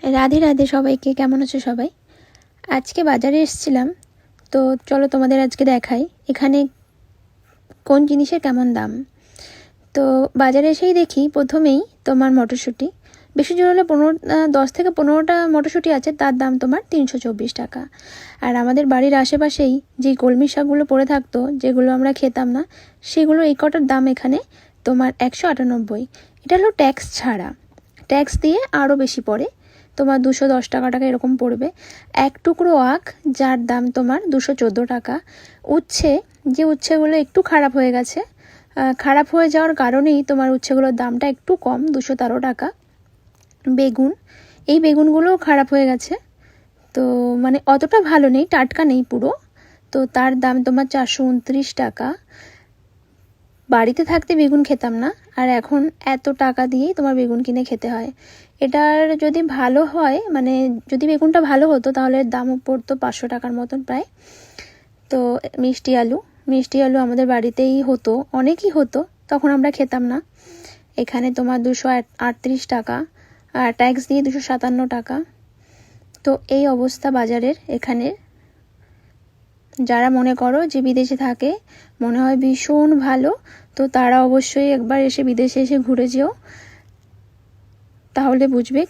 রাধে রাধে সবাইকে। কেমন আছো সবাই? আজকে বাজারে এসেছিলাম, তো চলো তোমাদের আজকে দেখাই এখানে কোন জিনিসের কেমন দাম। তো বাজারে এসেই দেখি প্রথমেই তোমার মটরশুঁটি, বেশি জোর হলে 10 থেকে 15টা মটরশুঁটি আছে, তার দাম তোমার 324 টাকা। আর আমাদের বাড়ির আশেপাশেই যে কলমি শাকগুলো পড়ে থাকতো, যেগুলো আমরা খেতাম না, সেগুলো এই কটার দাম এখানে তোমার 198। এটা হলো ট্যাক্স ছাড়া, ট্যাক্স দিয়ে আরও বেশি পড়ে, তোমার 210 টাকা এরকম পড়বে। এক টুকরো আখ, যার দাম তোমার 214 টাকা। উচ্ছে, যে উচ্ছেগুলো একটু খারাপ হয়ে গেছে, খারাপ হয়ে যাওয়ার কারণেই তোমার উচ্ছেগুলোর দামটা একটু কম, 213 টাকা। বেগুন, এই বেগুনগুলোও খারাপ হয়ে গেছে, তো মানে অতটা ভালো নেই, টাটকা নেই পুরো, তো তার দাম তোমার 429 টাকা। বাড়িতে থাকতে বেগুন খেতাম না, আর এখন এত টাকা দিয়েই তোমার বেগুন কিনে খেতে হয়। এটার যদি ভালো হয়, মানে যদি বেগুনটা ভালো হতো, তাহলে দামও পড়তো 500 টাকার মতন প্রায়। তো মিষ্টি আলু আমাদের বাড়িতেই হতো, অনেকই হতো, তখন আমরা খেতাম না। এখানে তোমার 238 টাকা, আর ট্যাক্স দিয়ে 257 টাকা। তো এই অবস্থা বাজারের এখানে। যারা মনে করো যে বিদেশে থাকে, মনে হয় ভীষণ ভালো, তো তারা অবশ্যই একবার এসে বিদেশে এসে ঘুরে যেও, তাহলে বুঝবে